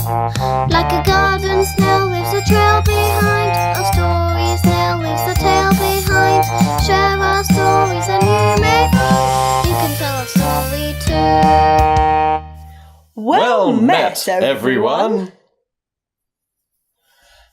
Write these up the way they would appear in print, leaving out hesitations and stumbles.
Like a garden snail leaves a trail behind, our story snail leaves a tail behind. Share our stories and you may find you can tell a story too. Well met, everyone!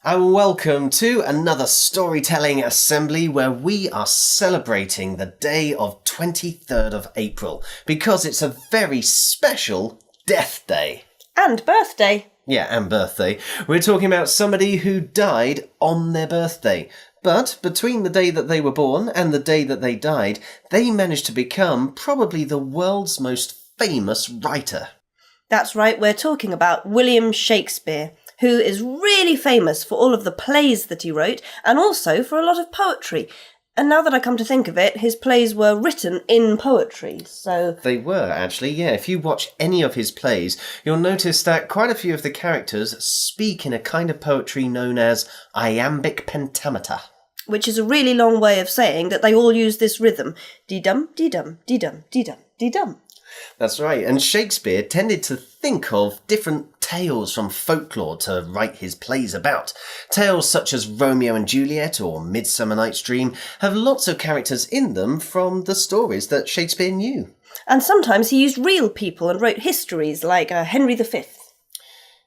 And welcome to another storytelling assembly where we are celebrating the day of 23rd of April because it's a very special Death Day. And birthday. Yeah, and birthday. We're talking about somebody who died on their birthday. But between the day that they were born and the day that they died, they managed to become probably the world's most famous writer. That's right, we're talking about William Shakespeare, who is really famous for all of the plays that he wrote and also for a lot of poetry. And now that I come to think of it, his plays were written in poetry, so... They were, actually, yeah. If you watch any of his plays, you'll notice that quite a few of the characters speak in a kind of poetry known as iambic pentameter. Which is a really long way of saying that they all use this rhythm. Dee-dum, dee-dum, dee-dum, dee-dum, dee-dum. That's right, and Shakespeare tended to think of different tales from folklore to write his plays about. Tales such as Romeo and Juliet or Midsummer Night's Dream have lots of characters in them from the stories that Shakespeare knew. And sometimes he used real people and wrote histories like Henry V.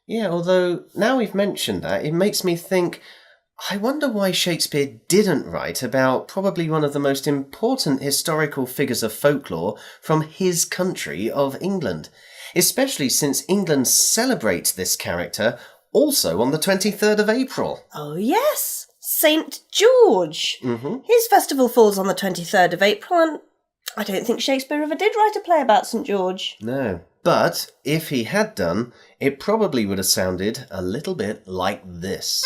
Yeah, although now we've mentioned that, it makes me think, I wonder why Shakespeare didn't write about probably one of the most important historical figures of folklore from his country of England, especially since England celebrates this character also on the 23rd of April. Oh yes, St. George. Mm-hmm. His festival falls on the 23rd of April and I don't think Shakespeare ever did write a play about St. George. No, but if he had done, it probably would have sounded a little bit like this.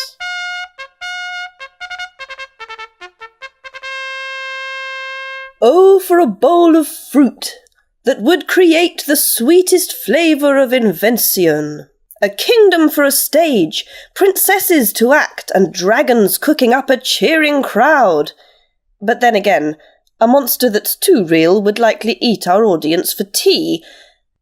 Oh, for a bowl of fruit that would create the sweetest flavour of invention. A kingdom for a stage, princesses to act, and dragons cooking up a cheering crowd. But then again, a monster that's too real would likely eat our audience for tea.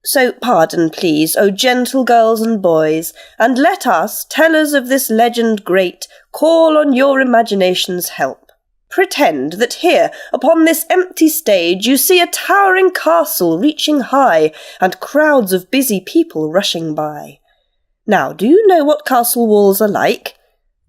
So pardon, please, O gentle girls and boys, and let us, tellers of this legend great, call on your imagination's help. Pretend that here, upon this empty stage, you see a towering castle reaching high, and crowds of busy people rushing by. Now, do you know what castle walls are like?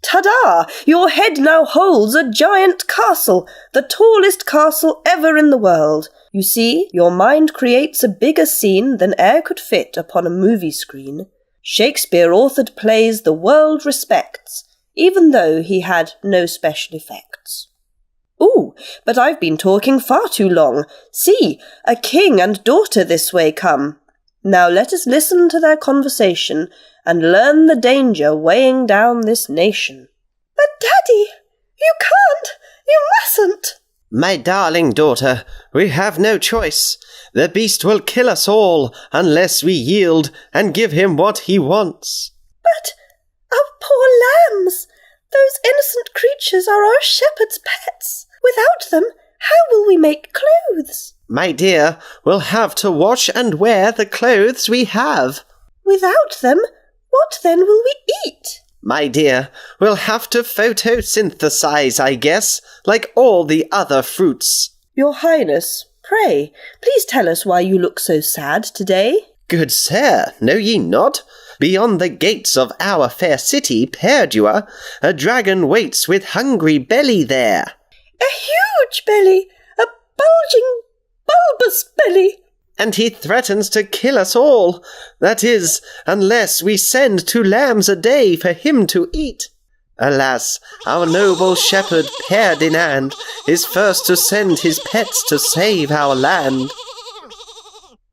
Ta-da! Your head now holds a giant castle, the tallest castle ever in the world. You see, your mind creates a bigger scene than e'er could fit upon a movie screen. Shakespeare authored plays the world respects, even though he had no special effects. Ooh, but I've been talking far too long. See, a king and daughter this way come. Now let us listen to their conversation and learn the danger weighing down this nation. But Daddy, you can't, you mustn't. My darling daughter, we have no choice. The beast will kill us all unless we yield and give him what he wants. But our poor lambs, those innocent creatures are our shepherd's pets. Without them, how will we make clothes? My dear, we'll have to wash and wear the clothes we have. Without them, what then will we eat? My dear, we'll have to photosynthesize, I guess, like all the other fruits. Your Highness, pray, please tell us why you look so sad today. Good sir, know ye not? Beyond the gates of our fair city, Pear, a dragon waits with hungry belly there. A huge belly, a bulging, bulbous belly. And he threatens to kill us all. That is, unless we send 2 lambs a day for him to eat. Alas, our noble shepherd Ferdinand is first to send his pets to save our land.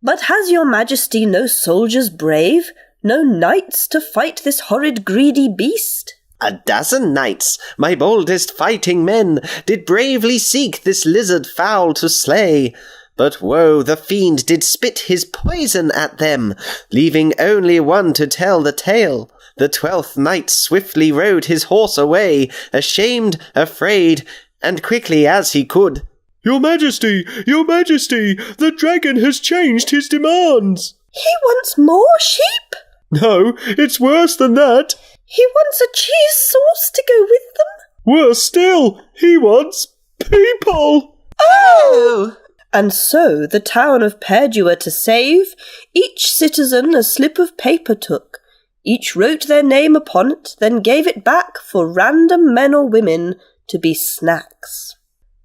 But has your majesty no soldiers brave, no knights to fight this horrid greedy beast? A dozen knights, my boldest fighting men, did bravely seek this lizard fowl to slay. But woe, the fiend did spit his poison at them, leaving only one to tell the tale. The 12th knight swiftly rode his horse away, ashamed, afraid, and quickly as he could. Your Majesty, the dragon has changed his demands. He wants more sheep? No, it's worse than that. He wants a cheese sauce to go with them. Worse still, he wants people. Oh! And so the town of Padua to save, each citizen a slip of paper took. Each wrote their name upon it, then gave it back for random men or women to be snacks.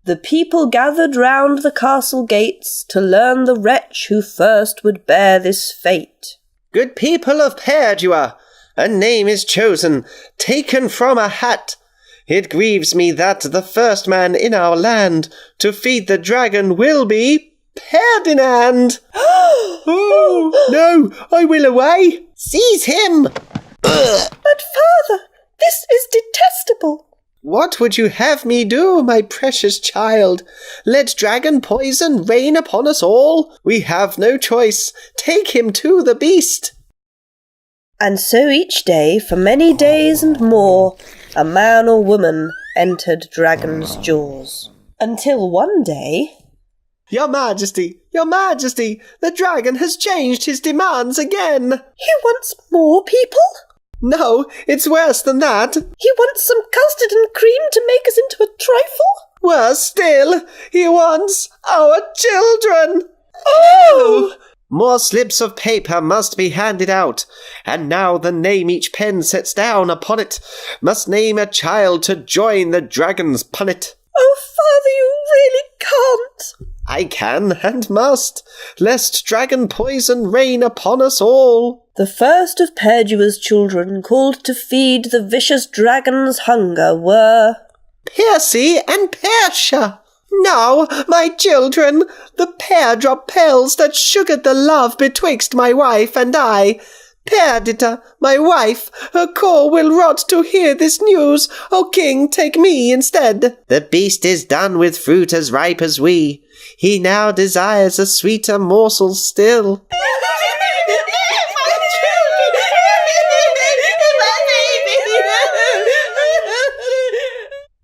The people gathered round the castle gates to learn the wretch who first would bear this fate. Good people of Padua, a name is chosen, taken from a hat. It grieves me that the first man in our land to feed the dragon will be Ferdinand. Oh, no, I will away. Seize him. But father, this is detestable. What would you have me do, my precious child? Let dragon poison rain upon us all? We have no choice. Take him to the beast. And so each day, for many days and more, a man or woman entered Dragon's jaws. Until one day... Your Majesty, the dragon has changed his demands again. He wants more people? No, it's worse than that. He wants some custard and cream to make us into a trifle? Worse still, he wants our children. Oh! More slips of paper must be handed out, and now the name each pen sets down upon it must name a child to join the dragon's punnet. Oh, father, you really can't. I can and must, lest dragon poison rain upon us all. The first of Padua's children called to feed the vicious dragon's hunger were... Percy and Persia. Now, my children, the pear drop pearls that sugared the love betwixt my wife and I. Perdita, my wife, her core will rot to hear this news. O king, take me instead. The beast is done with fruit as ripe as we. He now desires a sweeter morsel still.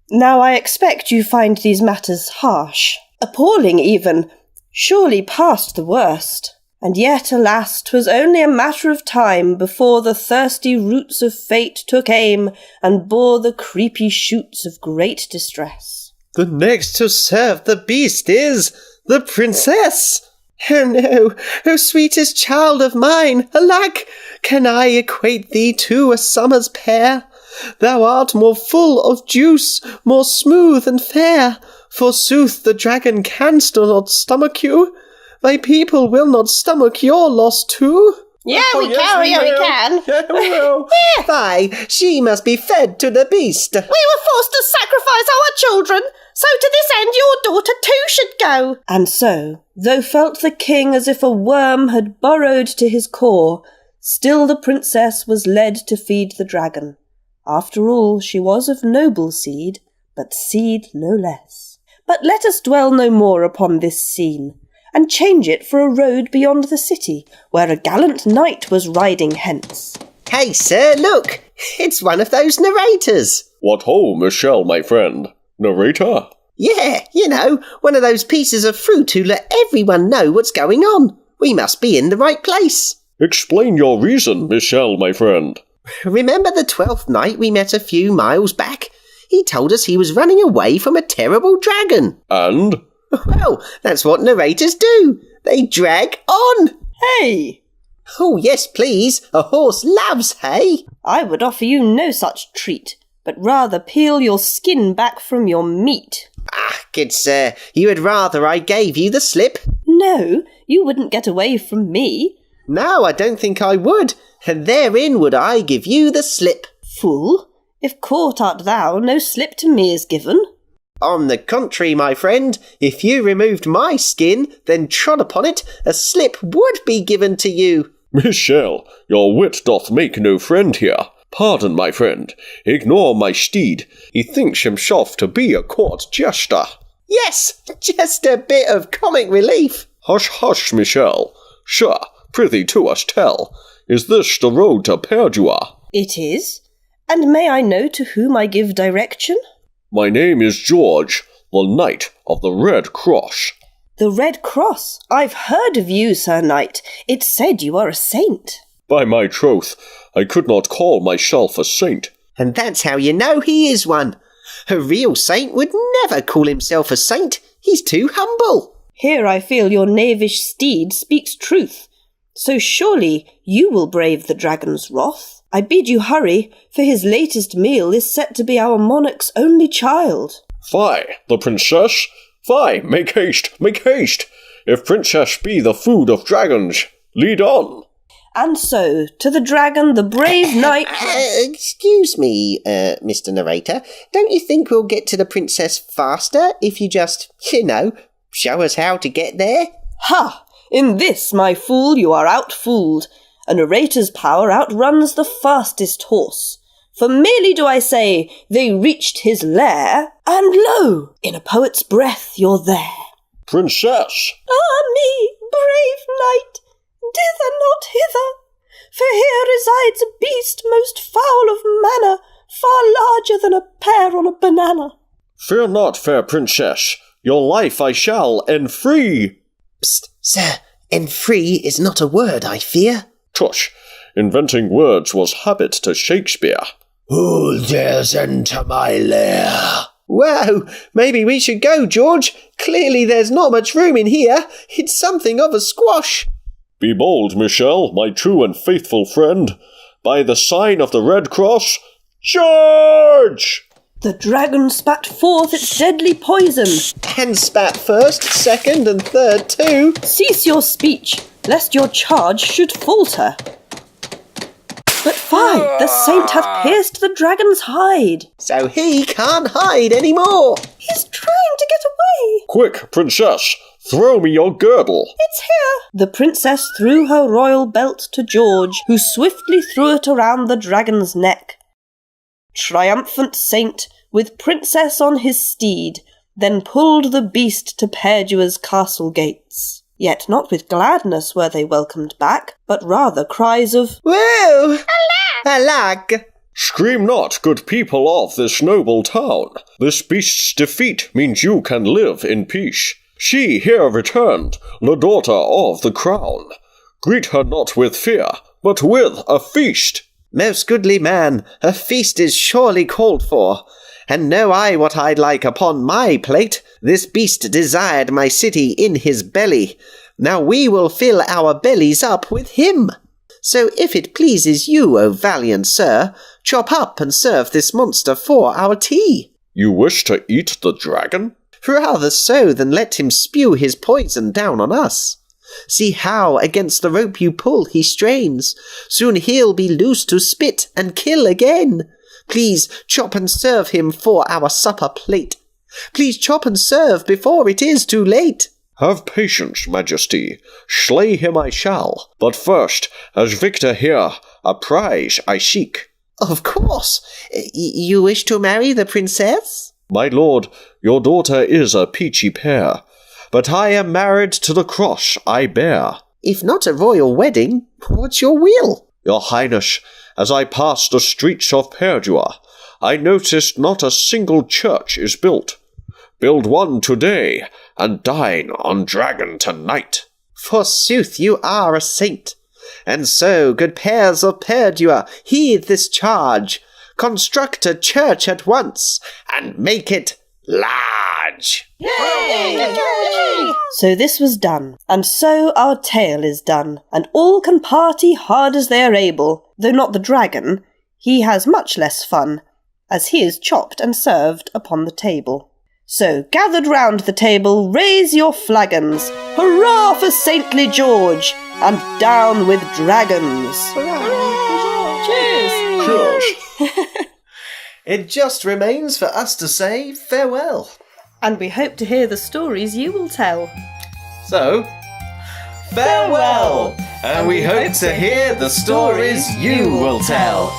Now I expect you find these matters harsh, appalling even, surely past the worst. And yet, alas, 'twas only a matter of time before the thirsty roots of fate took aim and bore the creepy shoots of great distress. The next to serve the beast is the princess. Oh no, O sweetest child of mine, alack, can I equate thee to a summer's pear? Thou art more full of juice, more smooth and fair. Forsooth the dragon canst not stomach you. Thy people will not stomach your loss too. Yeah, we can. Yeah, we will. Fie, she must be fed to the beast. We were forced to sacrifice our children, so to this end your daughter too should go. And so, though felt the king as if a worm had burrowed to his core, still the princess was led to feed the dragon. After all, she was of noble seed, but seed no less. But let us dwell no more upon this scene, and change it for a road beyond the city, where a gallant knight was riding hence. Hey, sir, look! It's one of those narrators. What ho, Michelle, my friend. Narrator? Yeah, you know, one of those pieces of fruit who let everyone know what's going on. We must be in the right place. Explain your reason, Michelle, my friend. Remember the 12th night we met a few miles back? He told us he was running away from a terrible dragon. And? Well, that's what narrators do. They drag on. Hey! Oh, yes, please. A horse loves hay. I would offer you no such treat, but rather peel your skin back from your meat. Ah, good sir, you would rather I gave you the slip? No, you wouldn't get away from me. No, I don't think I would, and therein would I give you the slip. Fool, if caught art thou, no slip to me is given. On the contrary, my friend, if you removed my skin, then trod upon it, a slip would be given to you. Michelle, your wit doth make no friend here. Pardon, my friend. Ignore my steed. He thinks himself to be a court jester. Yes, just a bit of comic relief. Hush, hush, Michelle. Sure, prithee to us tell. Is this the road to Padua? It is. And may I know to whom I give direction? My name is George, the Knight of the Red Cross. The Red Cross? I've heard of you, Sir Knight. It's said you are a saint. By my troth, I could not call myself a saint. And that's how you know he is one. A real saint would never call himself a saint. He's too humble. Here I feel your knavish steed speaks truth. So surely you will brave the dragon's wrath. I bid you hurry, for his latest meal is set to be our monarch's only child. Fie, the princess! Fie, make haste, make haste! If princess be the food of dragons, lead on! And so, to the dragon the brave knight... Excuse me, Mr. Narrator. Don't you think we'll get to the princess faster if you just, show us how to get there? Ha! In this, my fool, you are outfooled. A narrator's power outruns the fastest horse. For merely do I say, they reached his lair, and lo, in a poet's breath you're there. Princess! Ah me, brave knight, dither not hither, for here resides a beast most foul of manner, far larger than a pear on a banana. Fear not, fair princess, your life I shall enfree. Psst, sir, enfree is not a word, I fear. Tush, inventing words was habit to Shakespeare. Who dares enter my lair? Whoa, maybe we should go, George. Clearly there's not much room in here. It's something of a squash. Be bold, Michel, my true and faithful friend. By the sign of the Red Cross, charge! The dragon spat forth its deadly poison. And spat first, second, and third too. Cease your speech, lest your charge should falter. But fie, the saint hath pierced the dragon's hide. So he can't hide any more. He's trying to get away. Quick, princess, throw me your girdle. It's here. The princess threw her royal belt to George, who swiftly threw it around the dragon's neck. Triumphant saint, with princess on his steed, then pulled the beast to Perdua's castle gates. Yet not with gladness were they welcomed back, but rather cries of, Whoa! Alag! Scream not, good people of this noble town. This beast's defeat means you can live in peace. She here returned, the daughter of the crown. Greet her not with fear, but with a feast. Most goodly man, a feast is surely called for. And know I what I'd like upon my plate. This beast desired my city in his belly. Now we will fill our bellies up with him. So if it pleases you, O valiant sir, chop up and serve this monster for our tea. You wish to eat the dragon? Rather so than let him spew his poison down on us. See how against the rope you pull he strains. Soon he'll be loose to spit and kill again. Please chop and serve him for our supper plate. Please chop and serve before it is too late. Have patience, Majesty. Slay him I shall. But first, as victor here, a prize I seek. Of course. You wish to marry the princess? My lord, your daughter is a peachy pear, but I am married to the cross I bear. If not a royal wedding, what's your will? Your highness, as I passed the streets of Perdua, I noticed not a single church is built. Build one today, and dine on dragon tonight. Forsooth, you are a saint. And so, good pears of Perdua, heed this charge. Construct a church at once, and make it large. Yay! So this was done, and so our tale is done, and all can party hard as they are able, though not the dragon. He has much less fun, as he is chopped and served upon the table. So, gathered round the table, raise your flagons, hurrah for saintly George, and down with dragons. Cheers! Cheers! It just remains for us to say farewell. And we hope to hear the stories you will tell. So, farewell! And we hope to hear the stories you will tell.